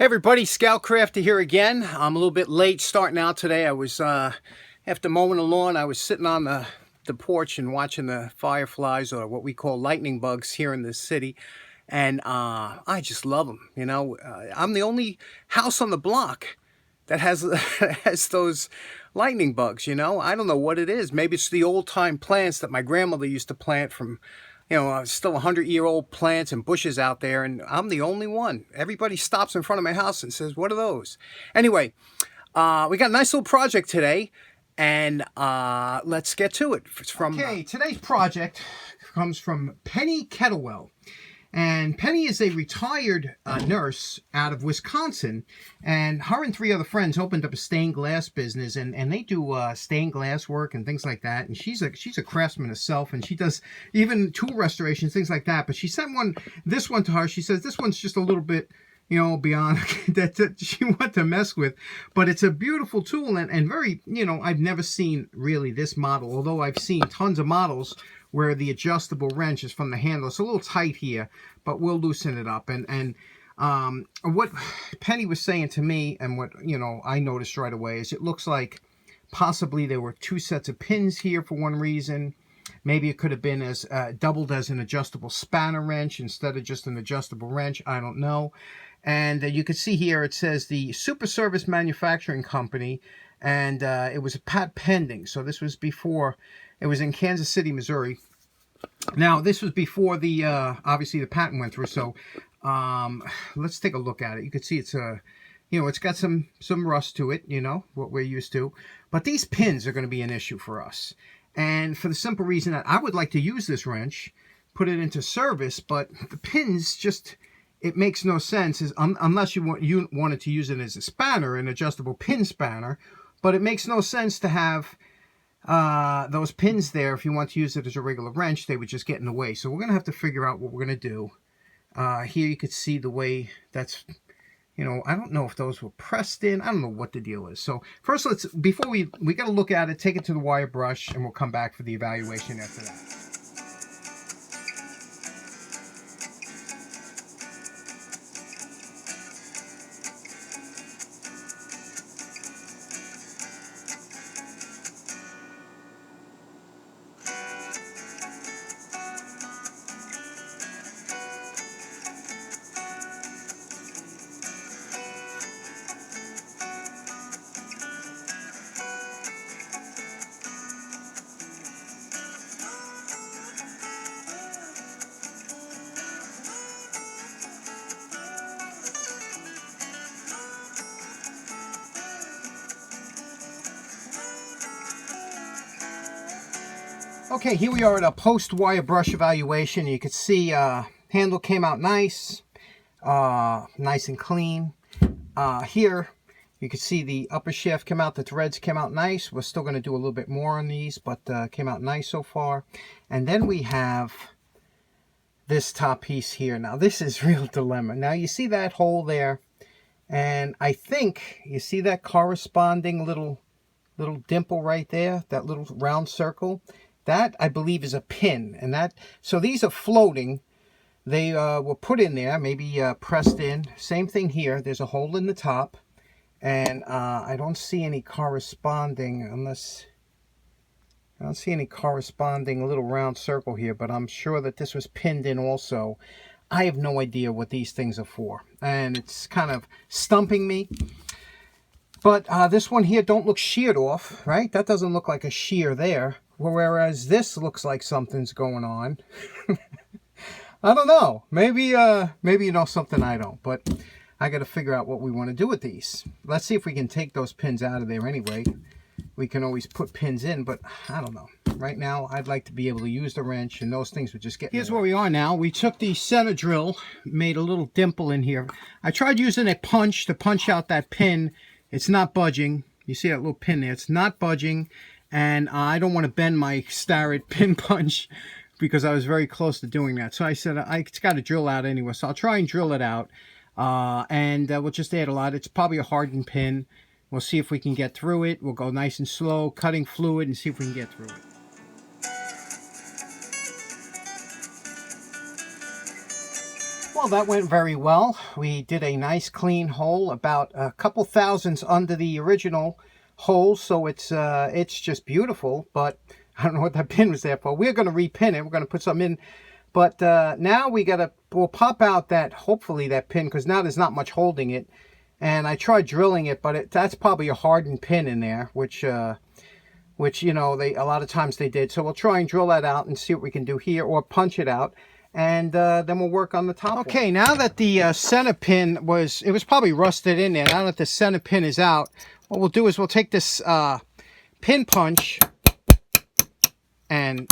Hey everybody, Scoutcrafter here again. I'm a little bit late starting out today. I was, after mowing the lawn, I was sitting on the porch and watching the fireflies, or what we call lightning bugs here in this city. And I just love them, you know. I'm the only house on the block that has, has those lightning bugs, you know. I don't know what it is. Maybe it's the old-time plants that my grandmother used to plant from, you know, still 100-year-old plants and bushes out there, and I'm the only one. Everybody stops in front of my house and says, what are those? Anyway, we got a nice little project today, and let's get to it. It's from today's project comes from Penny Kettlewell. And Penny is a retired nurse out of Wisconsin, and her and three other friends opened up a stained glass business, and they do stained glass work and things like that. And she's a craftsman herself, and she does even tool restorations, things like that. But she sent this one to her. She says this one's just a little bit, you know, beyond that she wanted to mess with, but it's a beautiful tool and very, you know, I've never seen really this model, although I've seen tons of models where the adjustable wrench is from the handle. It's a little tight here, but we'll loosen it up. And what Penny was saying to me, and what, you know, I noticed right away, is it looks like possibly there were two sets of pins here for one reason. Maybe it could have been as doubled as an adjustable spanner wrench instead of just an adjustable wrench. I don't know. And you can see here it says the Super Service Manufacturing Company, and it was a patent pending. So this was before. It was in Kansas City, Missouri. Now, this was before the, obviously the patent went through, so let's take a look at it. You can see it's you know, it's got some rust to it, you know, what we're used to. But these pins are going to be an issue for us. And for the simple reason that I would like to use this wrench, put it into service, but the pins just, it makes no sense unless you wanted to use it as a spanner, an adjustable pin spanner. But it makes no sense to have those pins there. If you want to use it as a regular wrench, they would just get in the way. So we're going to have to figure out what we're going to do. Here you could see the way that's, you know, I don't know if those were pressed in. I don't know what the deal is. So first, before we got to look at it, take it to the wire brush, and we'll come back for the evaluation after that. Okay, here we are at a post-wire brush evaluation. You can see handle came out nice, nice and clean. Here, you can see the upper shaft came out, the threads came out nice. We're still going to do a little bit more on these, but came out nice so far. And then we have this top piece here. Now, this is real dilemma. Now, you see that hole there, and I think you see that corresponding little dimple right there, that little round circle. That, I believe, is a pin, and that, so these are floating. They were put in there, maybe pressed in. Same thing here. There's a hole in the top, and I don't see any corresponding, I don't see any corresponding little round circle here, but I'm sure that this was pinned in also. I have no idea what these things are for, and it's kind of stumping me. But this one here don't look sheared off, right? That doesn't look like a shear there. Whereas this looks like something's going on. I don't know. Maybe you know something I don't. But I got to figure out what we want to do with these. Let's see if we can take those pins out of there anyway. We can always put pins in, but I don't know. Right now, I'd like to be able to use the wrench, and those things would just get... Here's where we are now. We took the center drill, made a little dimple in here. I tried using a punch to punch out that pin. It's not budging. You see that little pin there? It's not budging. And I don't want to bend my Starrett pin punch because I was very close to doing that. So I said, it's got to drill out anyway. So I'll try and drill it out. And we'll just add a lot. It's probably a hardened pin. We'll see if we can get through it. We'll go nice and slow, cutting fluid, and see if we can get through it. Well, that went very well. We did a nice clean hole, about a couple thousandths under the original hole, so it's just beautiful. But I don't know what that pin was there for. We're going to repin it. We're going to put something in. But now we'll pop out that, hopefully that pin, because now there's not much holding it. And I tried drilling it, but that's probably a hardened pin in there, which you know, a lot of times they did. So we'll try and drill that out and see what we can do here, or punch it out. And then we'll work on the top. Okay, now that the center pin was probably rusted in there. Now that the center pin is out, what we'll do is we'll take this pin punch, and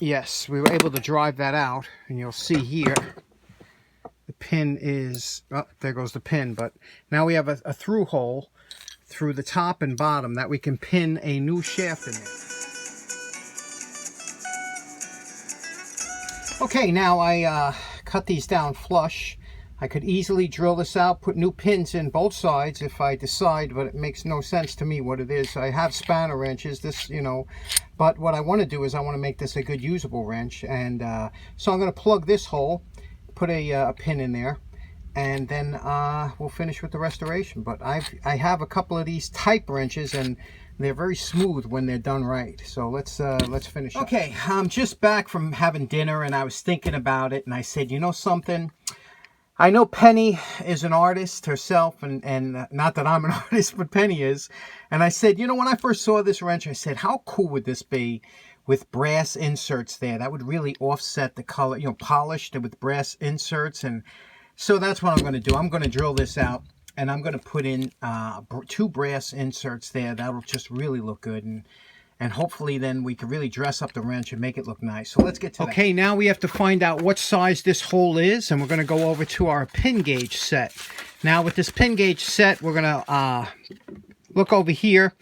yes, we were able to drive that out. And you'll see here, the pin is, oh, there goes the pin. But now we have a through hole through the top and bottom that we can pin a new shaft in there. Okay, now I cut these down flush. I could easily drill this out, put new pins in both sides if I decide, but it makes no sense to me what it is. I have spanner wrenches, this, you know, but what I want to do is I want to make this a good usable wrench. And so I'm going to plug this hole, put a pin in there, and then we'll finish with the restoration. But I have a couple of these type wrenches, and they're very smooth when they're done right. So let's finish up. Okay, I'm just back from having dinner, and I was thinking about it, and I said, you know something? I know Penny is an artist herself, and not that I'm an artist, but Penny is. And I said, you know, when I first saw this wrench, I said, how cool would this be with brass inserts there? That would really offset the color, you know, polished with brass inserts. And so that's what I'm going to do. I'm going to drill this out, and I'm going to put in 2 brass inserts there. That'll just really look good, and hopefully then we can really dress up the wrench and make it look nice. So let's get to that. Okay, now we have to find out what size this hole is, and we're going to go over to our pin gauge set. Now with this pin gauge set, we're going to look over here,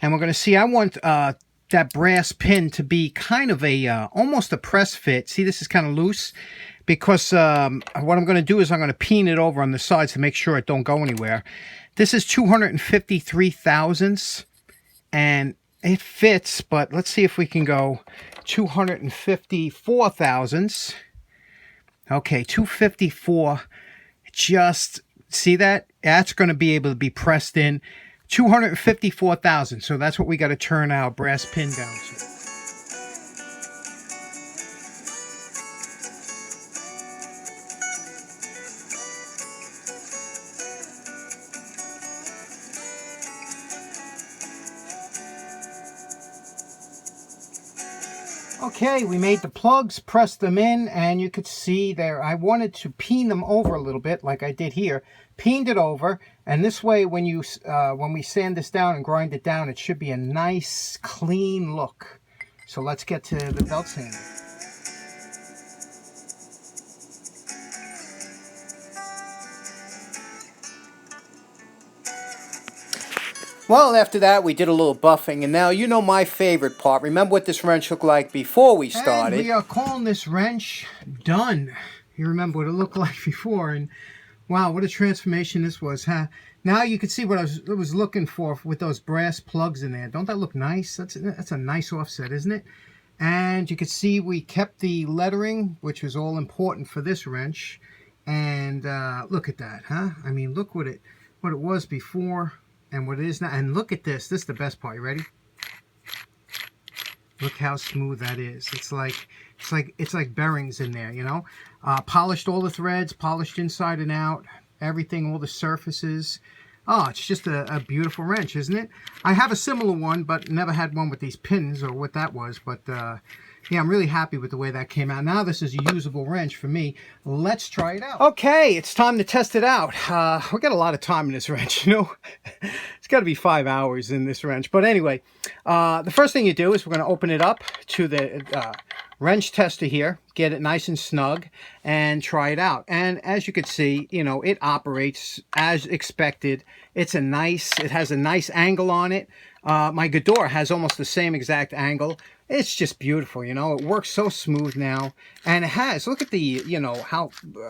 and we're going to see, I want that brass pin to be kind of a almost a press fit. See, this is kind of loose, because what I'm going to do is I'm going to peen it over on the sides to make sure it don't go anywhere. This is 253 thousandths, and it fits, but let's see if we can go 254 thousandths. Okay, 254. Just see that? That's going to be able to be pressed in. 254 thousandths. So that's what we got to turn our brass pin down to. Okay, we made the plugs, pressed them in, and you could see there, I wanted to peen them over a little bit, like I did here. Peened it over, and this way when we sand this down and grind it down, it should be a nice, clean look. So let's get to the belt sander. Well, after that, we did a little buffing, and now you know my favorite part. Remember what this wrench looked like before we started. And we are calling this wrench done. You remember what it looked like before, and wow, what a transformation this was, huh? Now you can see what I was looking for with those brass plugs in there. Don't that look nice? That's a nice offset, isn't it? And you can see we kept the lettering, which was all important for this wrench. And look at that, huh? I mean, look what it was before and what it is now. And look at this. This is the best part. You ready? Look how smooth that is. It's like bearings in there, you know. Polished all the threads, polished inside and out, everything, all the surfaces. Oh, it's just a beautiful wrench, isn't it? I have a similar one, but never had one with these pins or what that was. But yeah, I'm really happy with the way that came out. Now this is a usable wrench for me. Let's try it out. Okay, it's time to test it out. We got a lot of time in this wrench, you know. It's got to be 5 hours in this wrench. But anyway, the first thing you do is we're going to open it up to the wrench tester here, get it nice and snug, and try it out. And as you can see, you know, it operates as expected. It has a nice angle on it. My Gador has almost the same exact angle. It's just beautiful, you know. It works so smooth now, and it has. Look at the, you know,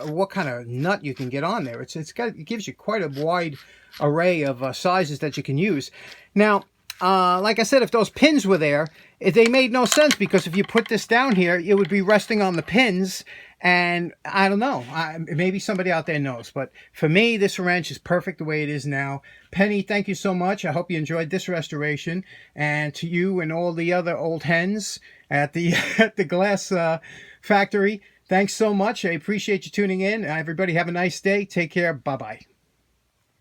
what kind of nut you can get on there. It gives you quite a wide array of sizes that you can use. Now, like I said, if those pins were there, they made no sense, because if you put this down here, it would be resting on the pins. And I don't know, maybe somebody out there knows, but for me, this wrench is perfect the way it is now. Penny, thank you so much. I hope you enjoyed this restoration. And to you and all the other old hens at the at the glass factory, thanks so much. I appreciate you tuning in. Everybody have a nice day. Take care. Bye-bye.